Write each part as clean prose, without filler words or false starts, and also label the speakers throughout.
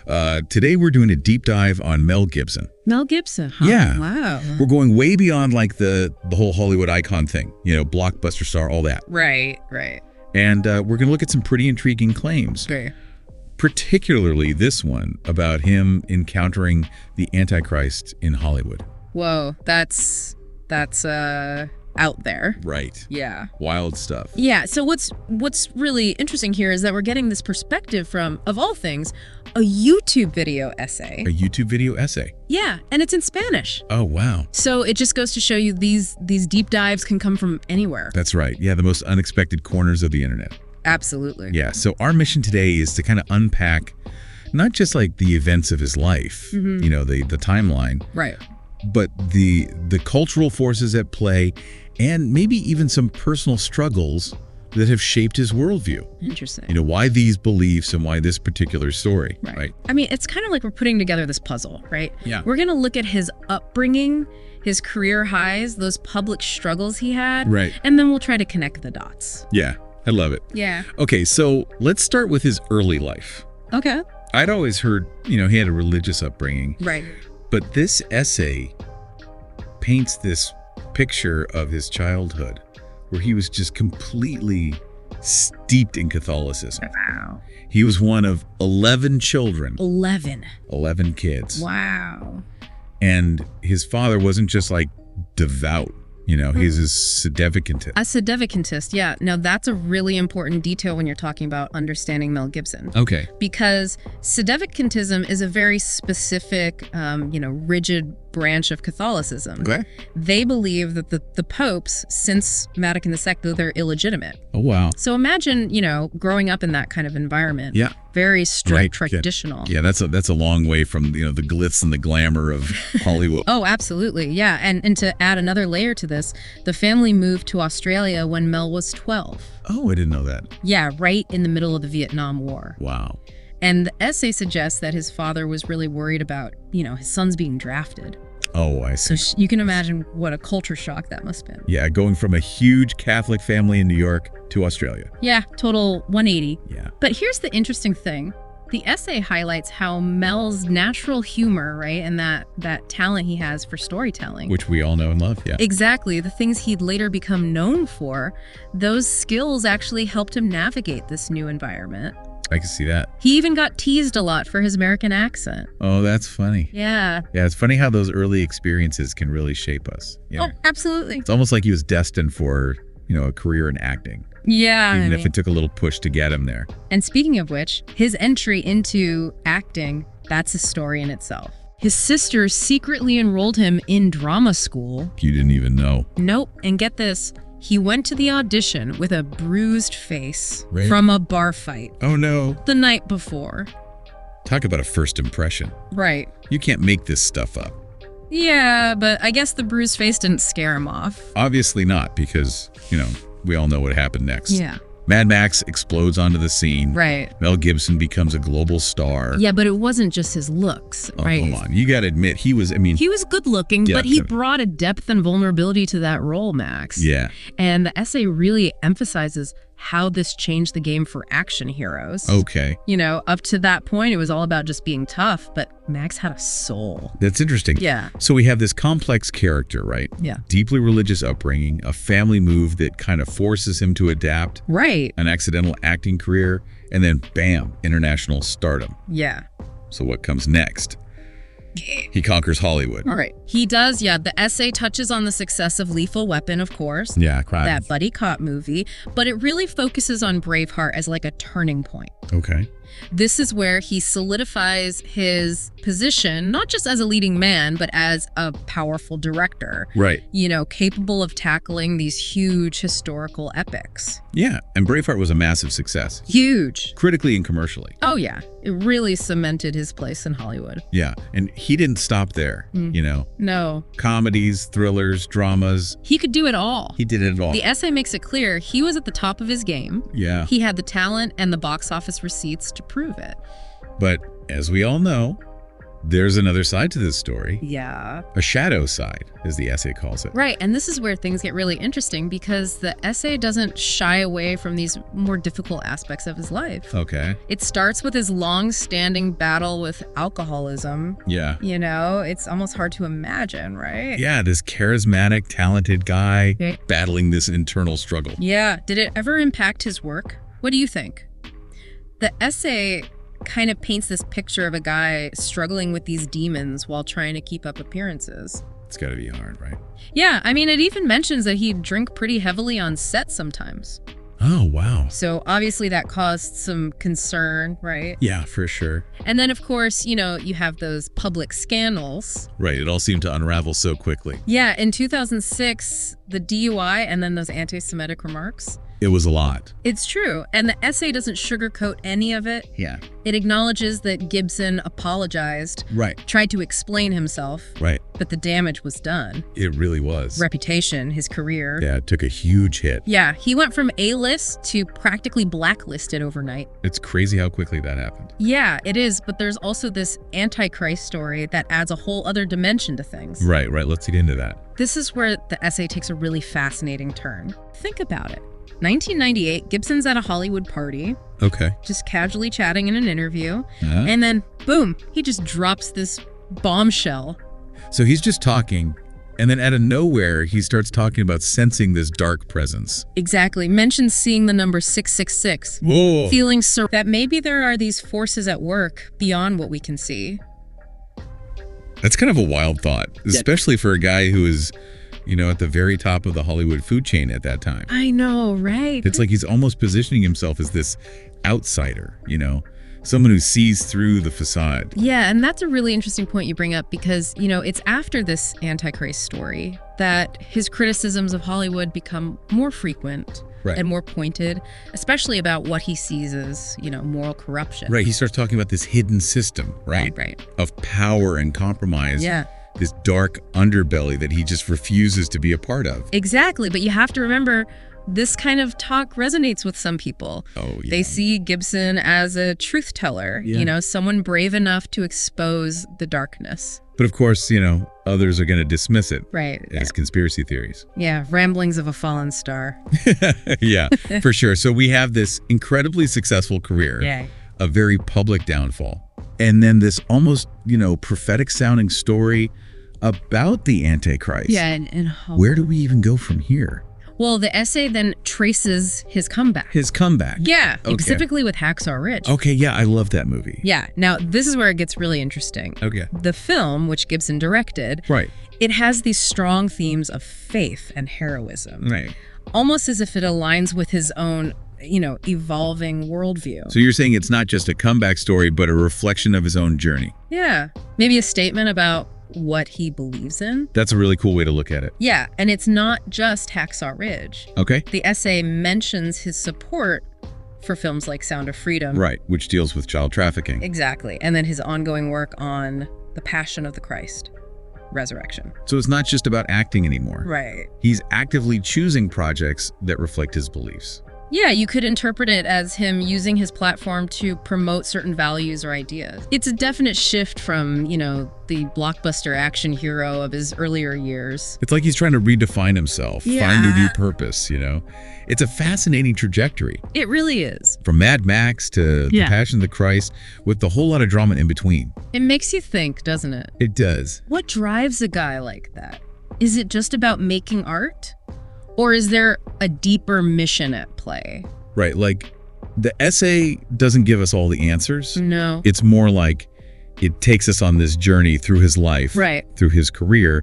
Speaker 1: Today we're doing a deep dive on Mel Gibson.
Speaker 2: Mel Gibson, huh?
Speaker 1: Yeah.
Speaker 2: Wow.
Speaker 1: We're going way beyond like the whole Hollywood icon thing, blockbuster star, all that.
Speaker 2: Right.
Speaker 1: And we're going to look at some pretty intriguing claims.
Speaker 2: Okay.
Speaker 1: Particularly this one about him encountering the Antichrist in Hollywood.
Speaker 2: Whoa, that's out there.
Speaker 1: Right.
Speaker 2: Yeah.
Speaker 1: Wild stuff.
Speaker 2: Yeah, so what's really interesting here is that we're getting this perspective from, of all things, a YouTube video essay.
Speaker 1: A YouTube video essay.
Speaker 2: Yeah, and it's in Spanish.
Speaker 1: Oh, wow.
Speaker 2: So it just goes to show you these deep dives can come from anywhere.
Speaker 1: That's right. Yeah, the most unexpected corners of the internet.
Speaker 2: Absolutely.
Speaker 1: Yeah, so our mission today is to kind of unpack not just like the events of his life, the timeline.
Speaker 2: Right.
Speaker 1: But the cultural forces at play and maybe even some personal struggles that have shaped his worldview.
Speaker 2: Interesting.
Speaker 1: Why these beliefs and why this particular story, right?
Speaker 2: I mean, it's kind of like we're putting together this puzzle, right?
Speaker 1: Yeah.
Speaker 2: We're going to look at his upbringing, his career highs, those public struggles he had.
Speaker 1: Right.
Speaker 2: And then we'll try to connect the dots.
Speaker 1: Yeah, I love it.
Speaker 2: Yeah.
Speaker 1: Okay, so let's start with his early life.
Speaker 2: Okay.
Speaker 1: I'd always heard, he had a religious upbringing.
Speaker 2: Right.
Speaker 1: But this essay paints this picture of his childhood where he was just completely steeped in Catholicism.
Speaker 2: Wow.
Speaker 1: He was one of 11 children.
Speaker 2: 11
Speaker 1: kids.
Speaker 2: Wow.
Speaker 1: And his father wasn't just like devout. He's a sedevacantist.
Speaker 2: A sedevacantist, yeah. Now, that's a really important detail when you're talking about understanding Mel Gibson.
Speaker 1: Okay.
Speaker 2: Because sedevacantism is a very specific, rigid branch of Catholicism.
Speaker 1: Okay.
Speaker 2: They believe that the popes, since Vatican II, they're illegitimate.
Speaker 1: Oh, wow.
Speaker 2: So imagine, growing up in that kind of environment.
Speaker 1: Yeah.
Speaker 2: Very strict,
Speaker 1: Right.
Speaker 2: traditional.
Speaker 1: Yeah, that's a long way from, the glitz and the glamour of Hollywood.
Speaker 2: Oh, absolutely. Yeah. And to add another layer to this, the family moved to Australia when Mel was 12.
Speaker 1: Oh, I didn't know that.
Speaker 2: Yeah, right in the middle of the Vietnam War.
Speaker 1: Wow.
Speaker 2: And the essay suggests that his father was really worried about, his sons being drafted.
Speaker 1: Oh, I see.
Speaker 2: So you can imagine what a culture shock that must have been.
Speaker 1: Yeah, going from a huge Catholic family in New York to Australia.
Speaker 2: Yeah, total 180.
Speaker 1: Yeah.
Speaker 2: But here's the interesting thing. The essay highlights how Mel's natural humor, right, and that talent he has for storytelling.
Speaker 1: Which we all know and love, yeah.
Speaker 2: Exactly. The things he'd later become known for, those skills actually helped him navigate this new environment.
Speaker 1: I can see that.
Speaker 2: He even got teased a lot for his American accent.
Speaker 1: Oh, that's funny.
Speaker 2: Yeah.
Speaker 1: Yeah, it's funny how those early experiences can really shape us.
Speaker 2: Oh, absolutely.
Speaker 1: It's almost like he was destined for, a career in acting.
Speaker 2: Yeah.
Speaker 1: Even if it took a little push to get him there.
Speaker 2: And speaking of which, his entry into acting, that's a story in itself. His sister secretly enrolled him in drama school.
Speaker 1: You didn't even know.
Speaker 2: Nope. And get this. He went to the audition with a bruised face
Speaker 1: Right.
Speaker 2: from a bar fight
Speaker 1: Oh, no.
Speaker 2: the night before.
Speaker 1: Talk about a first impression.
Speaker 2: Right.
Speaker 1: You can't make this stuff up.
Speaker 2: Yeah, but I guess the bruised face didn't scare him off.
Speaker 1: Obviously not, because, we all know what happened next.
Speaker 2: Yeah.
Speaker 1: Mad Max explodes onto the scene.
Speaker 2: Right.
Speaker 1: Mel Gibson becomes a global star.
Speaker 2: Yeah, but it wasn't just his looks,
Speaker 1: Oh,
Speaker 2: right?
Speaker 1: come on. You got to admit, he was
Speaker 2: good looking,
Speaker 1: Yeah,
Speaker 2: but he
Speaker 1: yeah.
Speaker 2: brought a depth and vulnerability to that role, Max.
Speaker 1: Yeah.
Speaker 2: And the essay really emphasizes how this changed the game for action heroes.
Speaker 1: Okay.
Speaker 2: Up to that point, it was all about just being tough, but Max had a soul.
Speaker 1: That's interesting.
Speaker 2: Yeah.
Speaker 1: So we have this complex character, right?
Speaker 2: Yeah.
Speaker 1: Deeply religious upbringing, a family move that kind of forces him to adapt,
Speaker 2: Right.
Speaker 1: an accidental acting career, and then bam, international stardom.
Speaker 2: Yeah.
Speaker 1: So what comes next? He conquers Hollywood.
Speaker 2: All right. He does, yeah. The essay touches on the success of Lethal Weapon, of course.
Speaker 1: Yeah, crime.
Speaker 2: That buddy cop movie, but it really focuses on Braveheart as like a turning point.
Speaker 1: Okay.
Speaker 2: This is where he solidifies his position, not just as a leading man, but as a powerful director.
Speaker 1: Right.
Speaker 2: Capable of tackling these huge historical epics.
Speaker 1: Yeah, and Braveheart was a massive success,
Speaker 2: Huge.
Speaker 1: critically and commercially.
Speaker 2: Oh, yeah. It really cemented his place in Hollywood.
Speaker 1: Yeah, and he didn't stop there,
Speaker 2: No.
Speaker 1: Comedies, thrillers, dramas.
Speaker 2: He could do it all.
Speaker 1: He did it all.
Speaker 2: The essay makes it clear he was at the top of his game.
Speaker 1: Yeah.
Speaker 2: He had the talent and the box office receipts to prove it.
Speaker 1: But as we all know, there's another side to this story.
Speaker 2: Yeah.
Speaker 1: A shadow side, as the essay calls it.
Speaker 2: Right, and this is where things get really interesting because the essay doesn't shy away from these more difficult aspects of his life.
Speaker 1: Okay.
Speaker 2: It starts with his long-standing battle with alcoholism.
Speaker 1: Yeah.
Speaker 2: You know, it's almost hard to imagine, right?
Speaker 1: Yeah, this charismatic, talented guy
Speaker 2: Yeah.
Speaker 1: battling this internal struggle.
Speaker 2: Yeah. Did it ever impact his work? What do you think? The essay kind of paints this picture of a guy struggling with these demons while trying to keep up appearances.
Speaker 1: It's got to be hard, right?
Speaker 2: Yeah, I mean, it even mentions that he'd drink pretty heavily on set sometimes.
Speaker 1: Oh, wow.
Speaker 2: So obviously that caused some concern, right?
Speaker 1: Yeah, for sure.
Speaker 2: And then, of course, you know, you have those public scandals.
Speaker 1: Right, it all seemed to unravel so quickly.
Speaker 2: Yeah, in 2006, the DUI and then those anti-Semitic remarks.
Speaker 1: It was a lot.
Speaker 2: It's true. And the essay doesn't sugarcoat any of it.
Speaker 1: Yeah.
Speaker 2: It acknowledges that Gibson apologized,
Speaker 1: Right,
Speaker 2: tried to explain himself,
Speaker 1: right.
Speaker 2: but the damage was done.
Speaker 1: It really was.
Speaker 2: Reputation, his career.
Speaker 1: Yeah, it took a huge hit.
Speaker 2: Yeah, he went from A-list to practically blacklisted overnight.
Speaker 1: It's crazy how quickly that happened.
Speaker 2: Yeah, it is, but there's also this Antichrist story that adds a whole other dimension to things.
Speaker 1: Right, let's get into that.
Speaker 2: This is where the essay takes a really fascinating turn. Think about it. 1998, Gibson's at a Hollywood party,
Speaker 1: Okay.
Speaker 2: just casually chatting in an interview,
Speaker 1: Uh-huh.
Speaker 2: and then, boom, he just drops this bombshell.
Speaker 1: So he's just talking, and then out of nowhere, he starts talking about sensing this dark presence.
Speaker 2: Exactly. Mentions seeing the number 666.
Speaker 1: Whoa.
Speaker 2: Feeling that maybe there are these forces at work beyond what we can see.
Speaker 1: That's kind of a wild thought, especially for a guy who is, you know, at the very top of the Hollywood food chain at that time.
Speaker 2: I know, right?
Speaker 1: It's like he's almost positioning himself as this outsider, you know, someone who sees through the facade.
Speaker 2: Yeah, and that's a really interesting point you bring up because, you know, it's after this Antichrist story that his criticisms of Hollywood become more frequent.
Speaker 1: Right.
Speaker 2: And more pointed, especially about what he sees as, you know, moral corruption.
Speaker 1: Right. He starts talking about this hidden system, right?
Speaker 2: Right.
Speaker 1: Of power and compromise.
Speaker 2: Yeah.
Speaker 1: This dark underbelly that he just refuses to be a part of.
Speaker 2: Exactly. But you have to remember, this kind of talk resonates with some people.
Speaker 1: Oh, yeah.
Speaker 2: They see Gibson as a truth teller,
Speaker 1: Yeah.
Speaker 2: you know, someone brave enough to expose the darkness.
Speaker 1: But of course, you know, others are going to dismiss it
Speaker 2: Right.
Speaker 1: as conspiracy theories.
Speaker 2: Yeah. Ramblings of a fallen star.
Speaker 1: Yeah, for sure. So we have this incredibly successful career,
Speaker 2: Yeah.
Speaker 1: a very public downfall, and then this almost, you know, prophetic sounding story about the Antichrist.
Speaker 2: Yeah. And
Speaker 1: Where do we even go from here?
Speaker 2: Well, the essay then traces his comeback.
Speaker 1: His comeback.
Speaker 2: Yeah,
Speaker 1: Okay.
Speaker 2: specifically with Hacksaw Ridge.
Speaker 1: Okay, yeah, I love that movie.
Speaker 2: Yeah, now this is where it gets really interesting.
Speaker 1: Okay.
Speaker 2: The film, which Gibson directed,
Speaker 1: Right.
Speaker 2: it has these strong themes of faith and heroism,
Speaker 1: Right.
Speaker 2: almost as if it aligns with his own, you know, evolving worldview.
Speaker 1: So you're saying it's not just a comeback story, but a reflection of his own journey.
Speaker 2: Yeah, maybe a statement about what he believes in.
Speaker 1: That's a really cool way to look at it.
Speaker 2: Yeah, and it's not just Hacksaw Ridge.
Speaker 1: Okay.
Speaker 2: The essay mentions his support for films like Sound of Freedom.
Speaker 1: Right, which deals with child trafficking.
Speaker 2: Exactly. And then his ongoing work on The Passion of the Christ, Resurrection.
Speaker 1: So it's not just about acting anymore.
Speaker 2: Right.
Speaker 1: He's actively choosing projects that reflect his beliefs.
Speaker 2: Yeah, you could interpret it as him using his platform to promote certain values or ideas. It's a definite shift from, you know, the blockbuster action hero of his earlier years.
Speaker 1: It's like he's trying to redefine himself,
Speaker 2: Yeah.
Speaker 1: find a new purpose, you know? It's a fascinating trajectory.
Speaker 2: It really is.
Speaker 1: From Mad Max to The
Speaker 2: Yeah.
Speaker 1: Passion of the Christ, with a whole lot of drama in between.
Speaker 2: It makes you think, doesn't it?
Speaker 1: It does.
Speaker 2: What drives a guy like that? Is it just about making art? Or is there a deeper mission at play?
Speaker 1: Right, like the essay doesn't give us all the answers.
Speaker 2: No.
Speaker 1: It's more like it takes us on this journey through his life,
Speaker 2: Right.
Speaker 1: through his career,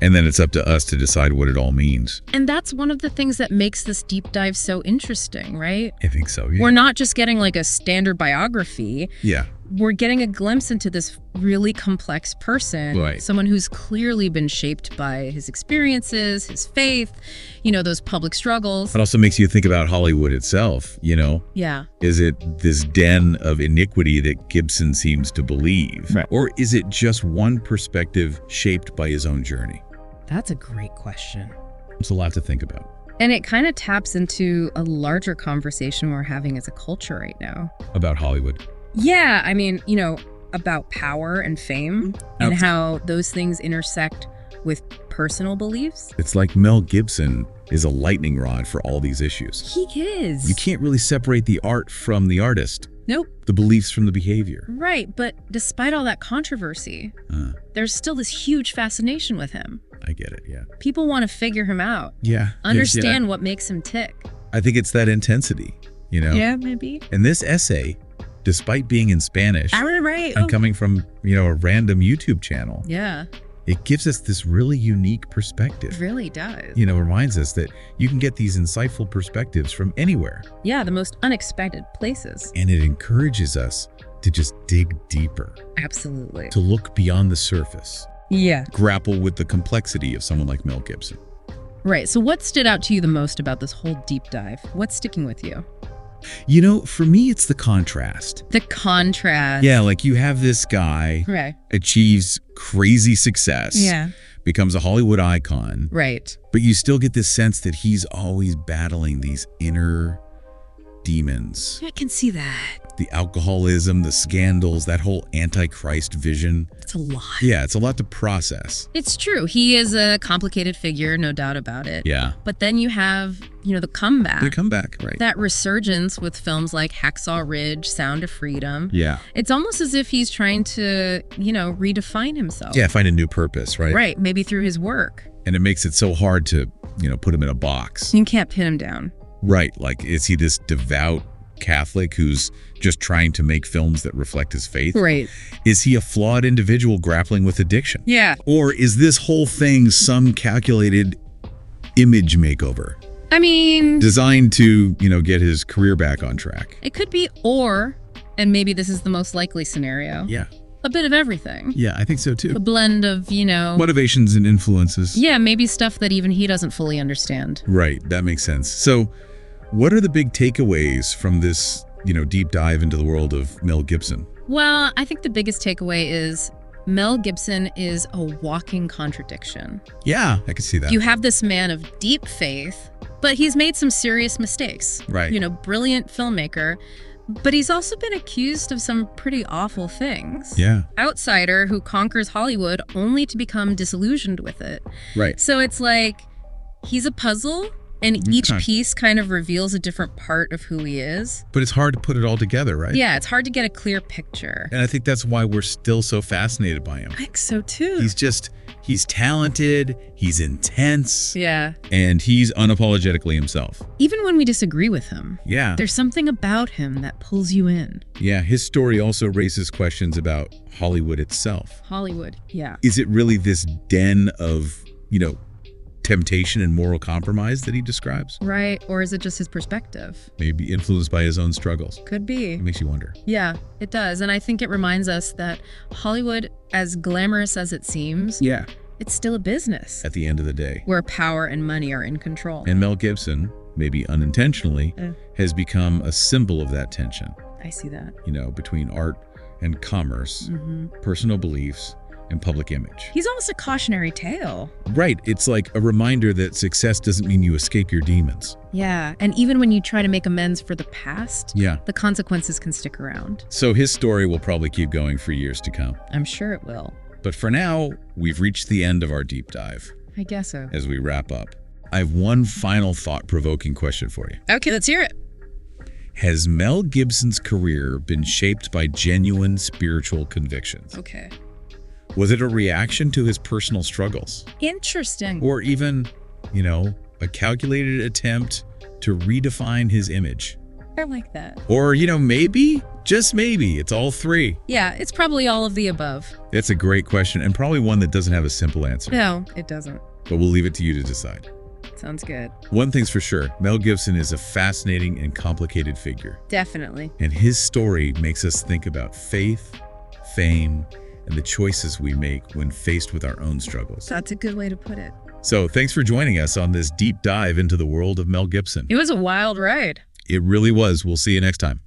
Speaker 1: and then it's up to us to decide what it all means.
Speaker 2: And that's one of the things that makes this deep dive so interesting, right?
Speaker 1: I think so, yeah.
Speaker 2: We're not just getting like a standard biography.
Speaker 1: Yeah.
Speaker 2: We're getting a glimpse into this really complex person,
Speaker 1: Right.
Speaker 2: someone who's clearly been shaped by his experiences, his faith, you know, those public struggles.
Speaker 1: It also makes you think about Hollywood itself, you know?
Speaker 2: Yeah.
Speaker 1: Is it this den of iniquity that Gibson seems to believe?
Speaker 2: Right.
Speaker 1: Or is it just one perspective shaped by his own journey?
Speaker 2: That's a great question.
Speaker 1: It's a lot to think about.
Speaker 2: And it kind of taps into a larger conversation we're having as a culture right now.
Speaker 1: About Hollywood.
Speaker 2: Yeah, I mean, you know, about power and fame and how those things intersect with personal beliefs.
Speaker 1: It's like Mel Gibson is a lightning rod for all these issues.
Speaker 2: He is.
Speaker 1: You can't really separate the art from the artist.
Speaker 2: Nope.
Speaker 1: The beliefs from the behavior.
Speaker 2: Right, but despite all that controversy, there's still this huge fascination with him.
Speaker 1: I get it, yeah.
Speaker 2: People want to figure him out.
Speaker 1: Yeah.
Speaker 2: Understand what makes him tick.
Speaker 1: I think it's that intensity, you know?
Speaker 2: Yeah, maybe.
Speaker 1: And this essay, despite being in Spanish and coming from, a random YouTube channel,
Speaker 2: yeah,
Speaker 1: it gives us this really unique perspective.
Speaker 2: It really does.
Speaker 1: Reminds us that you can get these insightful perspectives from anywhere.
Speaker 2: Yeah, the most unexpected places.
Speaker 1: And it encourages us to just dig deeper.
Speaker 2: Absolutely.
Speaker 1: To look beyond the surface.
Speaker 2: Yeah.
Speaker 1: Grapple with the complexity of someone like Mel Gibson.
Speaker 2: Right. So what stood out to you the most about this whole deep dive? What's sticking with you?
Speaker 1: For me, it's the contrast.
Speaker 2: The contrast.
Speaker 1: Yeah, like you have this guy achieves crazy success.
Speaker 2: Yeah.
Speaker 1: Becomes a Hollywood icon.
Speaker 2: Right.
Speaker 1: But you still get this sense that he's always battling these inner demons.
Speaker 2: I can see that.
Speaker 1: The alcoholism, the scandals, that whole Antichrist vision.
Speaker 2: It's a lot.
Speaker 1: Yeah, it's a lot to process.
Speaker 2: It's true. He is a complicated figure, no doubt about it.
Speaker 1: Yeah.
Speaker 2: But then you have, the comeback.
Speaker 1: The comeback, right.
Speaker 2: That resurgence with films like Hacksaw Ridge, Sound of Freedom.
Speaker 1: Yeah.
Speaker 2: It's almost as if he's trying to, redefine himself.
Speaker 1: Yeah, find a new purpose, right?
Speaker 2: Right, maybe through his work.
Speaker 1: And it makes it so hard to, put him in a box.
Speaker 2: You can't pin him down.
Speaker 1: Right, like is he this devout Catholic who's just trying to make films that reflect his faith?
Speaker 2: Right.
Speaker 1: Is he a flawed individual grappling with addiction?
Speaker 2: Yeah.
Speaker 1: Or is this whole thing some calculated image makeover?
Speaker 2: I mean,
Speaker 1: designed to, get his career back on track.
Speaker 2: It could be, and maybe this is the most likely scenario.
Speaker 1: Yeah.
Speaker 2: A bit of everything.
Speaker 1: Yeah, I think so too.
Speaker 2: A blend of,
Speaker 1: motivations and influences.
Speaker 2: Yeah, maybe stuff that even he doesn't fully understand.
Speaker 1: Right, that makes sense. So, what are the big takeaways from this, deep dive into the world of Mel Gibson?
Speaker 2: Well, I think the biggest takeaway is Mel Gibson is a walking contradiction.
Speaker 1: Yeah, I can see that.
Speaker 2: You have this man of deep faith, but he's made some serious mistakes.
Speaker 1: Right.
Speaker 2: Brilliant filmmaker, but he's also been accused of some pretty awful things.
Speaker 1: Yeah.
Speaker 2: Outsider who conquers Hollywood only to become disillusioned with it.
Speaker 1: Right.
Speaker 2: So it's like he's a puzzle, and each piece kind of reveals a different part of who he is.
Speaker 1: But it's hard to put it all together, right?
Speaker 2: Yeah, it's hard to get a clear picture.
Speaker 1: And I think that's why we're still so fascinated by him.
Speaker 2: I think so too.
Speaker 1: He's talented, he's intense.
Speaker 2: Yeah.
Speaker 1: And he's unapologetically himself.
Speaker 2: Even when we disagree with him.
Speaker 1: Yeah.
Speaker 2: There's something about him that pulls you in.
Speaker 1: Yeah, his story also raises questions about Hollywood itself.
Speaker 2: Hollywood, yeah.
Speaker 1: Is it really this den of, temptation and moral compromise that he describes?
Speaker 2: Right, or is it just his perspective?
Speaker 1: Maybe influenced by his own struggles.
Speaker 2: Could be.
Speaker 1: It makes you wonder.
Speaker 2: Yeah, it does. And I think it reminds us that Hollywood, as glamorous as it seems, it's still a business.
Speaker 1: At the end of the day.
Speaker 2: Where power and money are in control.
Speaker 1: And Mel Gibson, maybe unintentionally, has become a symbol of that tension.
Speaker 2: I see that.
Speaker 1: Between art and commerce, personal beliefs, and public image.
Speaker 2: He's almost a cautionary tale.
Speaker 1: Right. It's like a reminder that success doesn't mean you escape your demons.
Speaker 2: Yeah. And even when you try to make amends for the past,
Speaker 1: the
Speaker 2: consequences can stick around.
Speaker 1: So his story will probably keep going for years to come.
Speaker 2: I'm sure it will.
Speaker 1: But for now, we've reached the end of our deep dive.
Speaker 2: I guess so.
Speaker 1: As we wrap up, I have one final thought-provoking question for you.
Speaker 2: Okay, let's hear it.
Speaker 1: Has Mel Gibson's career been shaped by genuine spiritual convictions?
Speaker 2: Okay.
Speaker 1: Was it a reaction to his personal struggles?
Speaker 2: Interesting.
Speaker 1: Or even, a calculated attempt to redefine his image?
Speaker 2: I like that.
Speaker 1: Or, maybe, just maybe, it's all three.
Speaker 2: Yeah, it's probably all of the above.
Speaker 1: That's a great question, and probably one that doesn't have a simple answer.
Speaker 2: No, it doesn't.
Speaker 1: But we'll leave it to you to decide.
Speaker 2: Sounds good.
Speaker 1: One thing's for sure, Mel Gibson is a fascinating and complicated figure.
Speaker 2: Definitely.
Speaker 1: And his story makes us think about faith, fame, and the choices we make when faced with our own struggles.
Speaker 2: That's a good way to put it.
Speaker 1: So thanks for joining us on this deep dive into the world of Mel Gibson.
Speaker 2: It was a wild ride.
Speaker 1: It really was. We'll see you next time.